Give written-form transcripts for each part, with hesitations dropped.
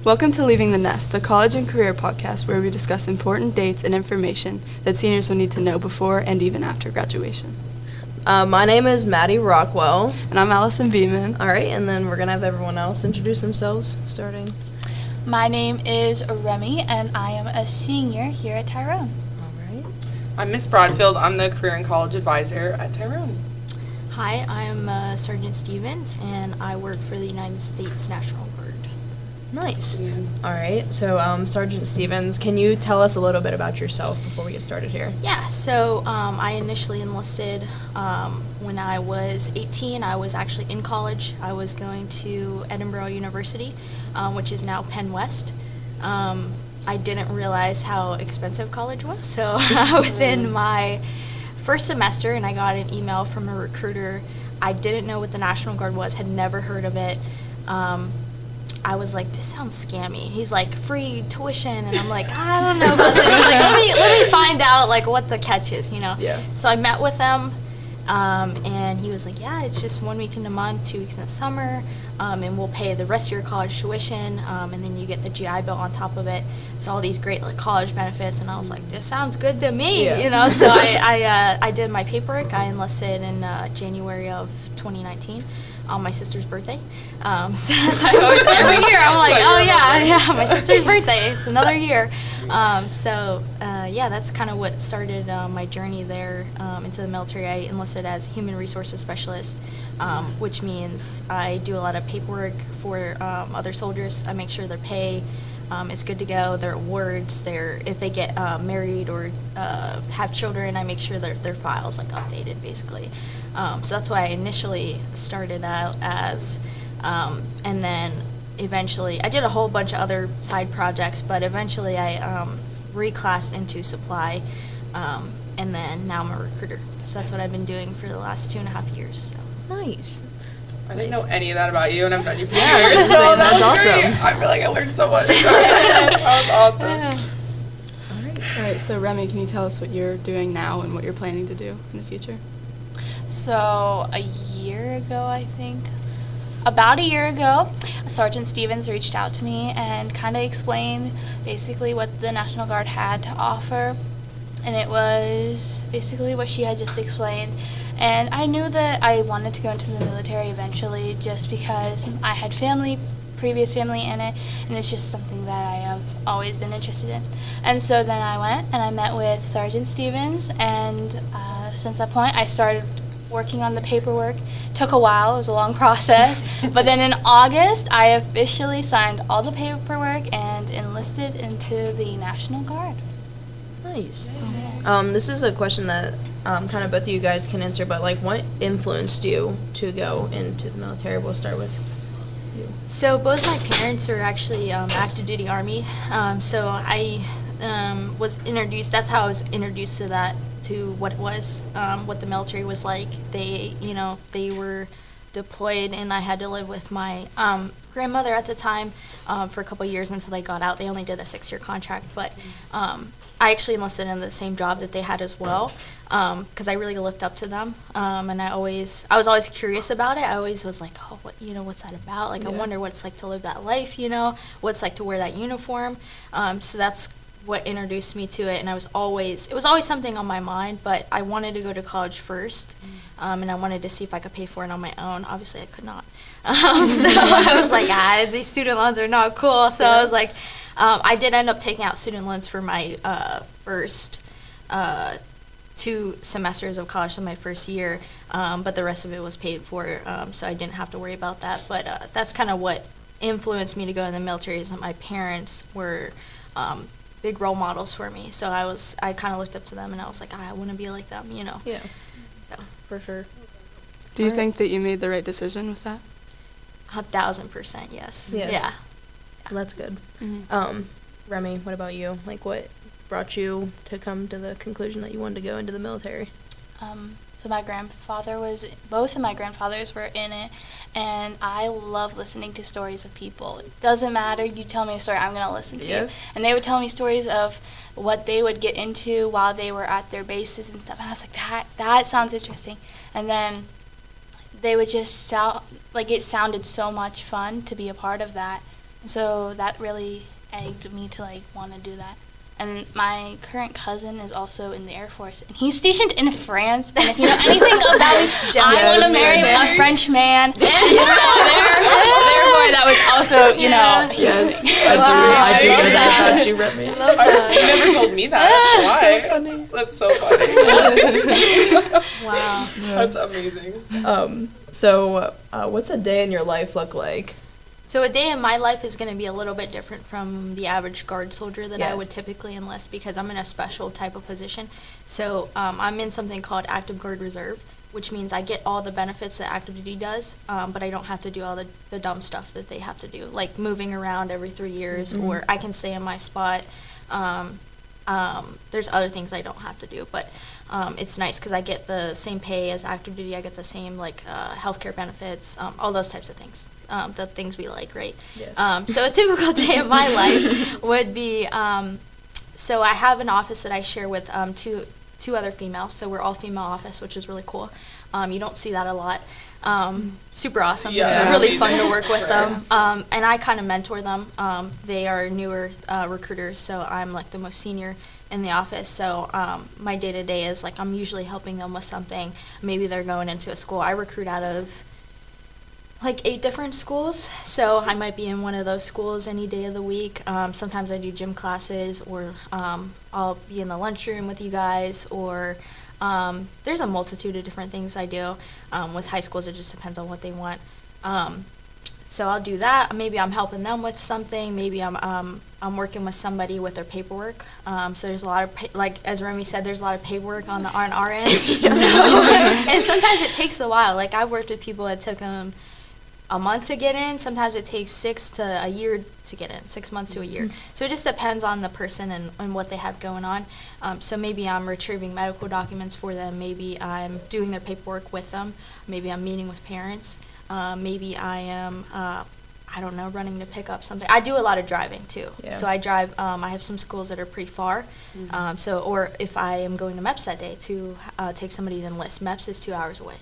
Welcome to Leaving the Nest, the college and career podcast where we discuss important dates and information that seniors will need to know before and even after graduation. My name is Maddy Rockwell. And I'm Allison Beeman. All right, and then we're going to have everyone else introduce themselves, starting. My name is Remy, and I am a senior here at Tyrone. All right. I'm Miss Broadfield. I'm the Career and College Advisor at Tyrone. Hi, I'm Sergeant Stevens, and I work for the United States National Guard. Nice. All right, so Sergeant Stevens, can you tell us a little bit about yourself before we get started here? Yeah, so I initially enlisted when I was 18. I was actually in college. I was going to Edinburgh University, which is now Penn West. I didn't realize how expensive college was, so I was in my first semester, and I got an email from a recruiter. I didn't know what the National Guard was, had never heard of it. I was like, this sounds scammy. He's like, free tuition, and I'm like, I don't know about this. Like, let me find out like what the catch is, you know. Yeah. So I met with him, and he was like, yeah, it's just 1 week in a month, 2 weeks in the summer, and we'll pay the rest of your college tuition, and then you get the GI Bill on top of it. So all these great like college benefits, and I was like, this sounds good to me, Yeah. you know. So I did my paperwork. I enlisted in January of 2019. On my sister's birthday. So that's I always, every year I'm like, oh yeah, my sister's birthday, it's another year. Yeah, that's kind of what started my journey there into the military. I enlisted as human resources specialist, which means I do a lot of paperwork for other soldiers. I make sure their pay is good to go, their awards, if they get married or have children, I make sure their files like updated basically. So that's why I initially started out as, and then eventually, I did a whole bunch of other side projects, but eventually I reclassed into supply, and then now I'm a recruiter. So that's what I've been doing for the last 2.5 years. So. Nice. I didn't know any of that about you, and I've known you for Yeah, years, so that's was great. awesome. I feel like I learned so much. That was awesome. All right, so Remy, can you tell us what you're doing now and what you're planning to do in the future? So a year ago, I think, about a year ago, Sergeant Stevens reached out to me and kind of explained basically what the National Guard had to offer. And it was basically what she had just explained. And I knew that I wanted to go into the military eventually just because I had previous family in it, and it's just something that I have always been interested in. And so then I went and I met with Sergeant Stevens, and since that point I started working on the paperwork. Took a while, it was a long process, but then in August I officially signed all the paperwork and enlisted into the National Guard. Nice. This is a question that kind of both of you guys can answer, but like what influenced you to go into the military? We'll start with you. So both my parents are actually active duty Army. So I was introduced, that's how I was introduced to what it was, what the military was like. They were deployed, and I had to live with my grandmother at the time for a couple years until they got out. They only did a 6-year contract, but I actually enlisted in the same job that they had as well, because I really looked up to them, and I was always curious about it. I always was like, oh, what's that about? Like, yeah. I wonder what it's like to live that life, what it's like to wear that uniform. So that's what introduced me to it, and it was always something on my mind, but I wanted to go to college first, and I wanted to see if I could pay for it on my own. Obviously, I could not. So I was like, these student loans are not cool. So I was like, I did end up taking out student loans for my first 2 semesters of college, so my first year, but the rest of it was paid for, so I didn't have to worry about that. But that's kind of what influenced me to go in the military, is that my parents were big role models for me. So I kind of looked up to them, and I was like, I want to be like them, Yeah. So For sure. Do you think that you made the right decision with that? 1,000%, yes. Yes. Yeah. That's good. Mm-hmm. Remy, what about you? Like, what brought you to come to the conclusion that you wanted to go into the military? So both of my grandfathers were in it, and I love listening to stories of people. It doesn't matter, you tell me a story, I'm going to listen to you. And they would tell me stories of what they would get into while they were at their bases and stuff, and I was like, that sounds interesting. And then they would just sound like it sounded so much fun to be a part of that. So that really egged me to like want to do that. And my current cousin is also in the Air Force, and he's stationed in France. And if you know anything about me, I want to marry a French man. And so therefore, that was also, you know, Yes. I do know that about you, Remy. Love that. You never told me that. Why? So funny. That's so funny. Wow. That's amazing. So what's a day in your life look like? So a day in my life is going to be a little bit different from the average guard soldier that I Yes. would typically enlist because I'm in a special type of position. So I'm in something called Active Guard Reserve, which means I get all the benefits that active duty does, but I don't have to do all the dumb stuff that they have to do, like moving around every 3 years, or I can stay in my spot. There's other things I don't have to do, but it's nice because I get the same pay as active duty. I get the same like healthcare benefits, all those types of things. The things we like, right? Yes. So a typical day of my life would be, so I have an office that I share with two other females. So we're all female office, which is really cool. You don't see that a lot. Super awesome. Yeah. It's really fun to Amazing. work with Sure. them. And I kind of mentor them. They are newer recruiters, so I'm like the most senior in the office. So my day-to-day is like I'm usually helping them with something. Maybe they're going into a school. I recruit out of like 8 different schools, so I might be in one of those schools any day of the week. Sometimes I do gym classes, or I'll be in the lunchroom with you guys, or there's a multitude of different things I do. With high schools, it just depends on what they want. So I'll do that. Maybe I'm helping them with something. Maybe I'm working with somebody with their paperwork. So there's a lot of, like as Remy said, there's a lot of paperwork on our end. So, and sometimes it takes a while. Like I've worked with people that took them a month to get in. Sometimes it takes 6 to a year to get in, 6 months to a year. So it just depends on the person and what they have going on. So maybe I'm retrieving medical documents for them. Maybe I'm doing their paperwork with them. Maybe I'm meeting with parents. Maybe I am, I don't know, running to pick up something. I do a lot of driving too. Yeah. So I drive, I have some schools that are pretty far. Or if I am going to MEPS that day to take somebody to enlist, MEPS is 2 hours away.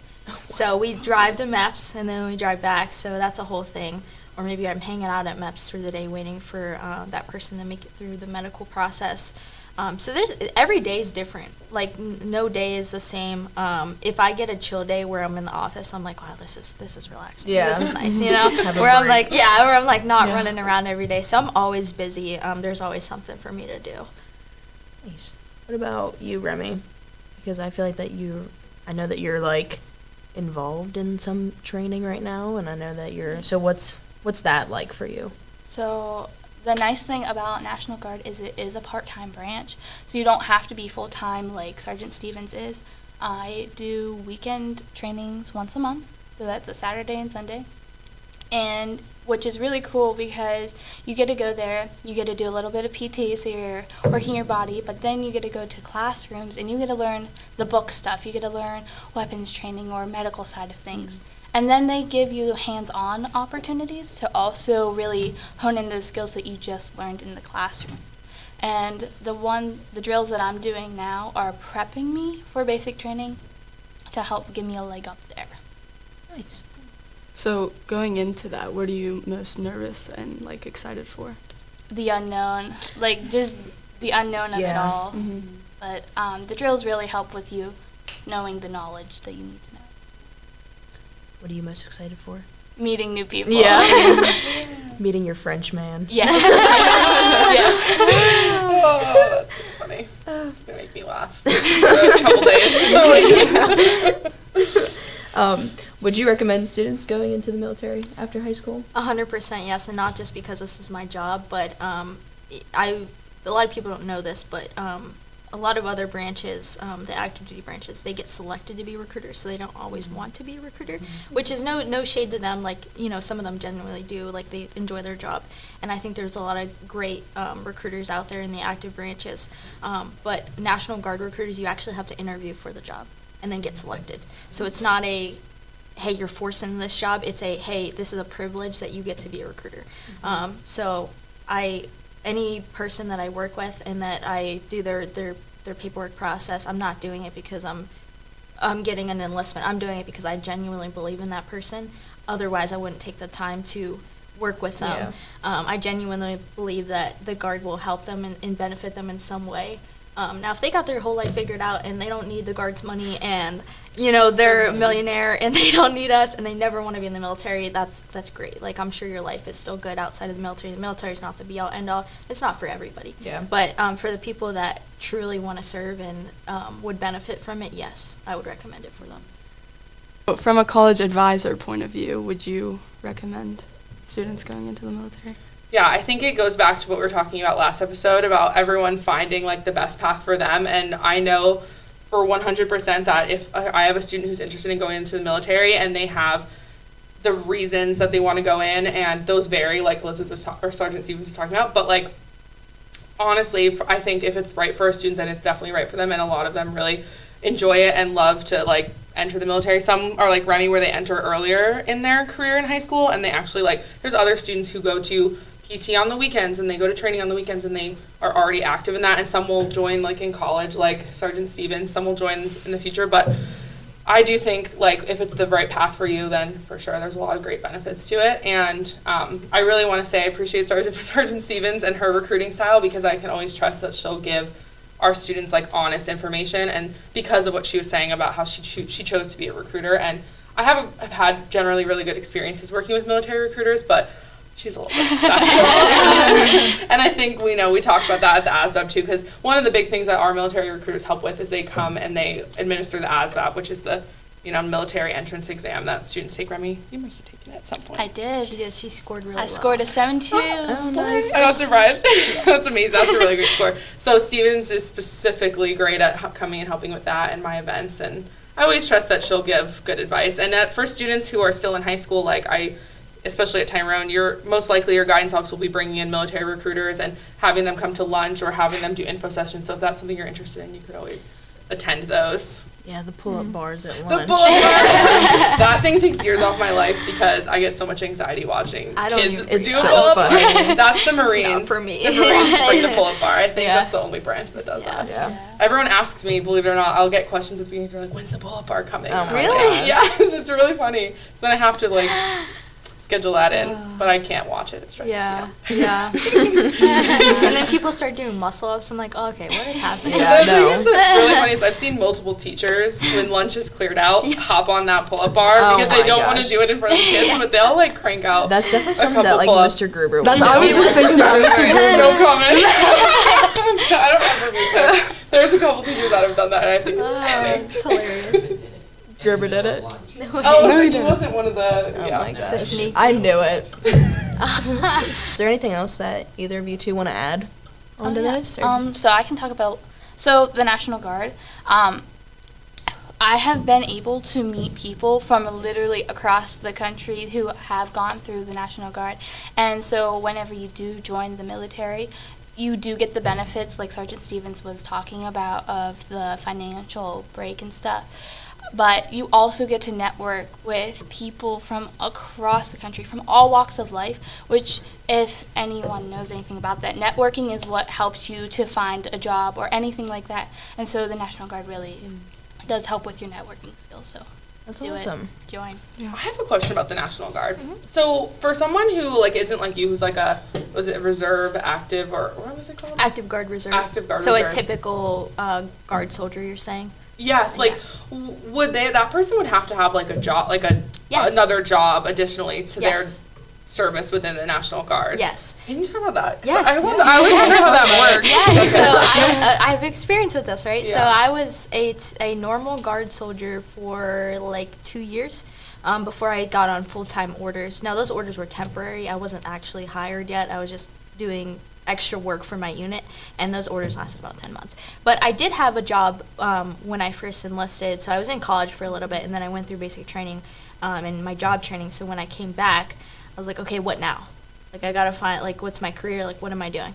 So we drive to MEPS and then we drive back, so that's a whole thing. Or maybe I'm hanging out at MEPS for the day waiting for that person to make it through the medical process. So every day is different. Like no day is the same. If I get a chill day where I'm in the office, I'm like, wow, this is relaxing. Yeah. This is nice, you know. Have a where I'm break. like not running around every day. So I'm always busy. There's always something for me to do. Nice. What about you, Remy? Because I feel like I know that you're like involved in some training right now, and I know that so what's that like for you? So the nice thing about National Guard is it is a part-time branch, so you don't have to be full-time like Sergeant Stevens is. I do weekend trainings once a month, so that's a Saturday and Sunday, and which is really cool because you get to go there, you get to do a little bit of PT, so you're working your body, but then you get to go to classrooms and you get to learn the book stuff. You get to learn weapons training or medical side of things. And then they give you hands-on opportunities to also really hone in those skills that you just learned in the classroom. And the drills that I'm doing now are prepping me for basic training to help give me a leg up there. Nice. So going into that, what are you most nervous and like excited for? The unknown, like just the unknown of it Yeah. all. But the drills really help with you knowing the knowledge that you need to know. What are you most excited for? Meeting new people. Yeah. Meeting your French man. Yes. Oh, that's so funny. It's gonna make me laugh for a couple days. Would you recommend students going into the military after high school? 100% yes, and not just because this is my job, but a lot of people don't know this, but a lot of other branches, the active duty branches, they get selected to be recruiters, so they don't always want to be a recruiter, which is no shade to them. Like, you know, some of them genuinely do, like they enjoy their job, and I think there's a lot of great recruiters out there in the active branches, but National Guard recruiters, you actually have to interview for the job and then get selected. So it's not a, hey, you're forced into this job. It's a, hey, this is a privilege that you get to be a recruiter. So any person that I work with and that I do their paperwork process, I'm not doing it because I'm getting an enlistment. I'm doing it because I genuinely believe in that person. Otherwise, I wouldn't take the time to work with them. I genuinely believe that the Guard will help them and benefit them in some way. Now, if they got their whole life figured out and they don't need the Guard's money and, you know, they're a millionaire and they don't need us and they never want to be in the military, that's great. Like, I'm sure your life is still good outside of the military. The military is not the be-all, end-all. It's not for everybody. Yeah. But for the people that truly want to serve and would benefit from it, yes, I would recommend it for them. From a college advisor point of view, would you recommend students going into the military? Yeah, I think it goes back to what we were talking about last episode about everyone finding like the best path for them. And I know for 100% that if I have a student who's interested in going into the military and they have the reasons that they want to go in, and those vary, like Elizabeth was or Sergeant Stevens was talking about, but like honestly, I think if it's right for a student, then it's definitely right for them. And a lot of them really enjoy it and love to like enter the military. Some are like Remy, where they enter earlier in their career in high school, and they actually like, there's other students who go to PT on the weekends and they go to training on the weekends and they are already active in that, and some will join like in college, like Sergeant Stevens, some will join in the future. But I do think like if it's the right path for you, then for sure there's a lot of great benefits to it. And I really want to say I appreciate Sergeant Stevens and her recruiting style, because I can always trust that she'll give our students like honest information, and because of what she was saying about how she chose to be a recruiter. And I've had generally really good experiences working with military recruiters, but she's a little bit special. And I think we talked about that at the ASVAB too, because one of the big things that our military recruiters help with is they come and they administer the ASVAB, which is the military entrance exam that students take. Remy, you must have taken it at some point. I did. She did. She scored really well. I scored a 7.2. Oh, nice. I'm not surprised. That's amazing. That's a really great score. So Stevens is specifically great at coming and helping with that and my events, and I always trust that she'll give good advice. And for students who are still in high school, like especially at Tyrone, most likely your guidance office will be bringing in military recruiters and having them come to lunch or having them do info sessions. So if that's something you're interested in, you could always attend those. Yeah, the pull-up bars at The lunch. pull-up bar. That thing takes years off my life because I get so much anxiety watching I don't kids even do It's a so pull-up bar. funny. That's the not Marines. for me. The Marines bring the pull-up bar. I think Yeah. that's the only branch that does that. Yeah. Everyone asks me, believe it or not, I'll get questions at the beginning. They're like, when's the pull-up bar coming? Oh my Really? God. Yes, it's really funny. So then I have to like schedule that in, but I can't watch it. It stresses me Yeah, out. yeah. And then people start doing muscle ups. I'm like, oh, okay, what is happening? Yeah. The thing no. is that's really funny is I've seen multiple teachers, when lunch is cleared out, hop on that pull-up bar Oh because they my don't want to gosh. do it in front of the kids, but they'll like crank out. That's definitely a something that couple like pull-ups. Mr. Gruber That's would I do. was just thinking about Mr. Gruber. No comment. I don't remember who said it. There's a couple teachers that have done that, and I think it's funny. It's hilarious. Gruber did it. Oh, so he wasn't one of the. Oh yeah. my gosh. The sneaky. I knew it. Is there anything else that either of you two want to add onto this? or- So I can talk about the National Guard. I have been able to meet people from literally across the country who have gone through the National Guard, and so whenever you do join the military, you do get the benefits like Sergeant Stevens was talking about of the financial break and stuff. But you also get to network with people from across the country, from all walks of life, which, if anyone knows anything about that, networking is what helps you to find a job or anything like that. And so the National Guard really does help with your networking skills. So That's do awesome. it. Join. I have a question about the National Guard. So for someone who like isn't like you, who's like was it reserve, active, or what was it called? Active Guard Reserve. Active Guard so Reserve. a typical Guard soldier, you're saying? Yes, like would that person would have to have like a job, like Yes. another job additionally to Yes. their service within the National Guard. Yes. Can you talk about that? 'Cause Yes. I always wonder how that works. Yes. So I have experience with this, right? So Yeah. I was a normal Guard soldier for like 2 years before I got on full-time orders. Now, those orders were temporary. I wasn't actually hired yet. I was just doing extra work for my unit, and those orders lasted about 10 months. But I did have a job when I first enlisted. So I was in college for a little bit, and then I went through basic training and my job training. So when I came back, I was like, okay, what now? Like, I gotta find, like, what's my career? Like, what am I doing?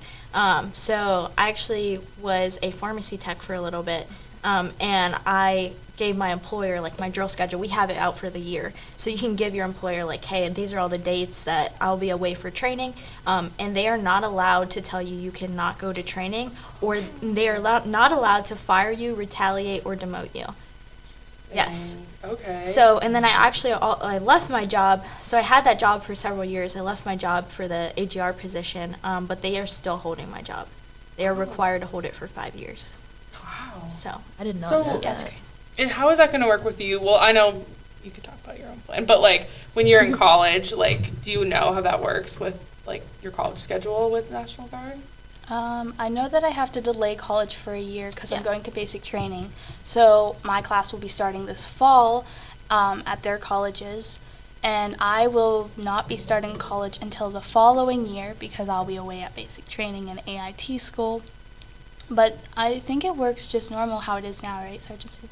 So I actually was a pharmacy tech for a little bit, and I gave my employer, like, my drill schedule. We have it out for the year. So you can give your employer, like, hey, these are all the dates that I'll be away for training, and they are not allowed to tell you cannot go to training, or they are not allowed to fire you, retaliate, or demote you. Yes. Okay. So, and then I left my job. So I had that job for several years. I left my job for the AGR position, but they are still holding my job. They are required to hold it for 5 years. Wow. So, I did not So- know that. yes. And how is that going to work with you? Well, I know you could talk about your own plan, but like when you're in college, like, do you know how that works with like your college schedule with National Guard? I know that I have to delay college for a year because Yeah. I'm going to basic training. So my class will be starting this fall at their colleges, and I will not be starting college until the following year because I'll be away at basic training and AIT school. But I think it works just normal how it is now, right, Sergeant Steve?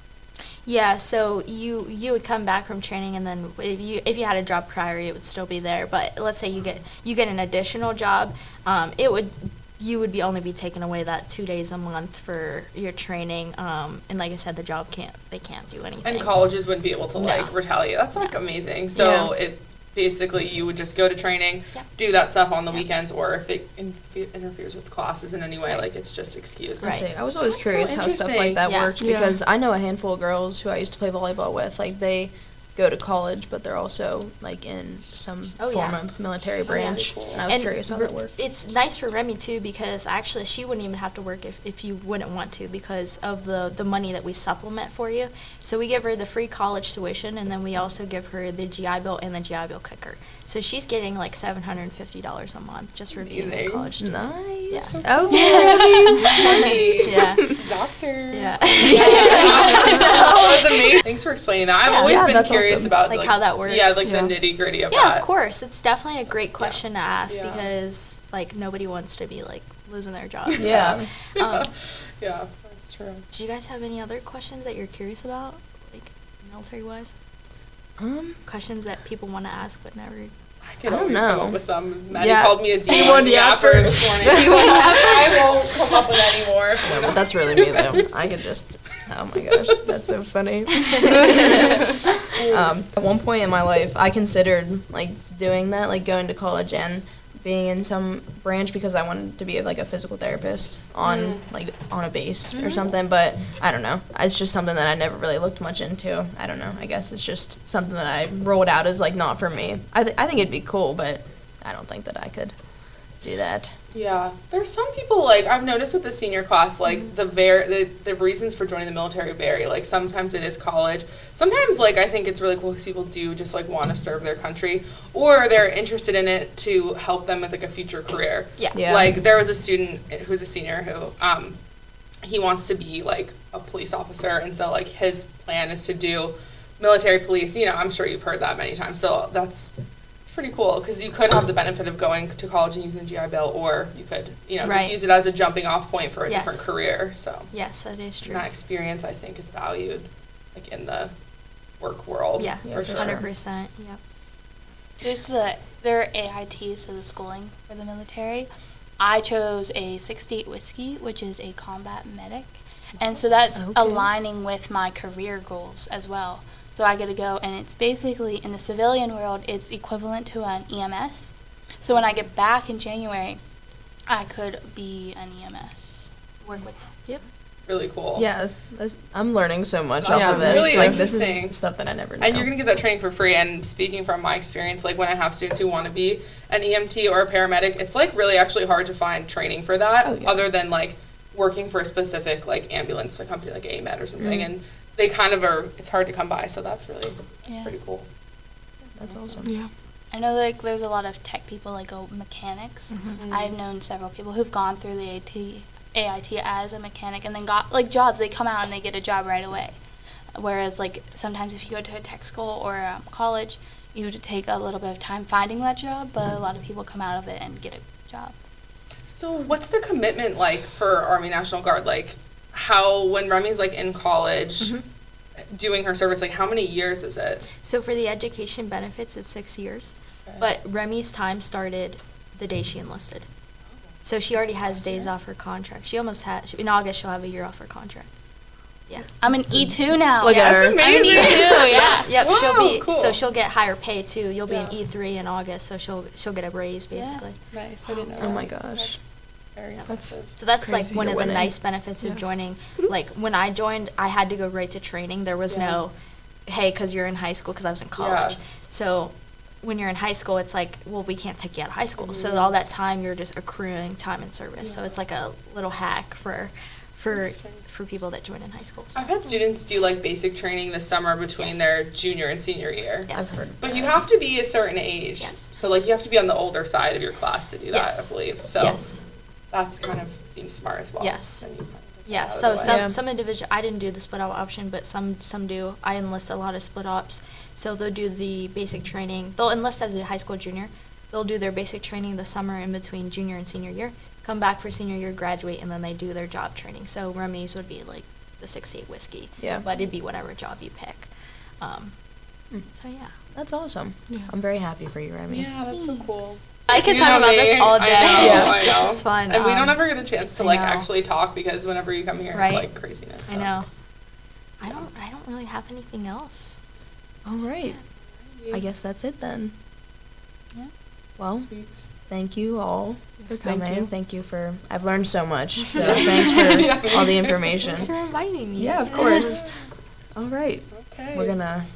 Yeah, so you would come back from training, and then if you had a job prior, it would still be there. But let's say you get an additional job, you would only be taking away that 2 days a month for your training. And like I said, the job they can't do anything. And colleges wouldn't be able to like No. retaliate. That's like amazing. So it basically you would just go to training, do that stuff on the weekends, or if it interferes with classes in any way, like it's just excused. Right. I was always That's so curious how stuff like interesting. that Yeah. worked Yeah. because I know a handful of girls who I used to play volleyball with. Like they go to college, but they're also like in some Oh, form yeah. of military branch. cool. And I was And curious how that worked. It's nice for Remy too, because actually she wouldn't even have to work if you wouldn't want to, because of the money that we supplement for you. So we give her the free college tuition, and then we also give her the GI Bill and the GI Bill kicker. So she's getting like $750 a month just for being a Amazing. college student. Nice. Yeah. Money. Yeah. Doctor. Yeah. That's amazing. Thanks for explaining that. I've Yeah. always Yeah, been that's curious awesome. about Like how that works. Yeah, like Yeah. the nitty gritty of Yeah, that. of course. It's definitely a great question to ask, Yeah. because like nobody wants to be like losing their job. So, Yeah. Yeah, that's true. do you guys have any other questions that you're curious about, like military wise? Questions that people want to ask but never. I can I don't always come know. up with some. Maddie Yeah. called me a D1 D1 yapper this morning. D1 I won't come up with any more. No, but that's really me though. I could just, oh my gosh, that's so funny. At one point in my life, I considered like doing that, like going to college and being in some branch because I wanted to be like a physical therapist on like on a base or something. But I don't know. It's just something that I never really looked much into. I don't know. I guess it's just something that I rolled out as like not for me. I think it'd be cool, but I don't think that I could do that. Yeah, there's some people like I've noticed with the senior class, like the reasons for joining the military vary. Like sometimes it is college. Sometimes like I think it's really cool because people do just like want to serve their country, or they're interested in it to help them with like a future career. Yeah. Like there was a student who's a senior who he wants to be like a police officer, and so like his plan is to do military police. You know, I'm sure you've heard that many times. So that's pretty cool because you could have the benefit of going to college and using the GI Bill, or you could, you know, Right. just use it as a jumping off point for a Yes. different career. So Yes, that is true. that experience, I think, is valued, like in the work world. Yeah, Yeah, for for sure. 100%. Yep. Their AITs, so the schooling for the military. I chose a 68 whiskey, which is a combat medic. And so that's Okay. aligning with my career goals as well. So I get to go, and it's basically, in the civilian world, it's equivalent to an EMS. So when I get back in January, I could be an EMS. Work with Yep. Really cool. Yeah, I'm learning so much That's off of this. really Like this interesting. is stuff that I never knew. And you're going to get that training for free. And speaking from my experience, like when I have students who want to be an EMT or a paramedic, it's like really actually hard to find training for that, Oh, yeah. other than like working for a specific like ambulance, a company like AMED or something. Mm. And they kind of are, it's hard to come by. So that's really Yeah. pretty cool. That's awesome. Yeah. I know like there's a lot of tech people like mechanics. I've known several people who've gone through the AIT as a mechanic and then got like jobs. They come out and they get a job right away. Whereas like sometimes if you go to a tech school or college, you would take a little bit of time finding that job, but a lot of people come out of it and get a job. So what's the commitment like for Army National Guard? Like how, when Remy's like in college doing her service, like how many years is it? So for the education benefits, it's 6 years. Okay. But Remy's time started the day she enlisted. So she already has days off her contract. She almost had, in August, she'll have a year off her contract. Yeah. I'm an E2 now. Look at That's her. amazing. I'm an E2, yeah. Yep, Wow, she'll be, cool. so she'll get higher pay too. You'll be an Yeah. E3 in August, so she'll get a raise basically. Nice. I didn't know Oh that. my gosh. Very That's- impressive. So that's like Crazy. one You're of the winning. nice benefits of Yes. joining. Like when I joined, I had to go right to training. There was Yeah. no, hey, because you're in high school, because I was in college. Yeah. So when you're in high school, it's like, well, we can't take you out of high school. So Mhm. all that time, you're just accruing time in service. So Yeah. it's like a little hack for Interesting. people that join in high school. So. I've had students do like basic training this summer between Yes. their junior and senior year. Yes. I've heard. But you have to be a certain age. Yes. So like you have to be on the older side of your class to do that, Yes. I believe. So Yes. that's kind of seems smart as well. Yes. Then you kind of get Yeah, that out of so the way. some Yeah. some individual, I didn't do the split op option, but some do. I enlist a lot of split ops, so they'll do the basic training. They'll enlist as a high school junior. They'll do their basic training the summer in between junior and senior year. Come back for senior year, graduate, and then they do their job training. So Remy's would be like the 6-8 whiskey. Yeah. But it'd be whatever job you pick. So yeah. That's awesome. Yeah. I'm very happy for you, Remy. Yeah, that's so cool. I could You talk know about this me. all day. I know, Yeah. I know. This is fun. And we don't ever get a chance to I like know. actually talk because whenever you come here, Right. it's like craziness. I so. know. I don't really have anything else. All That's right. it. I guess that's it then. Yeah. Well, Sweet. thank you all for Yes, thank coming. you. Thank you for. I've learned so much. So thanks for Yeah, me all the too. information. Thanks for inviting me. Yeah, of course. All right. Okay. We're gonna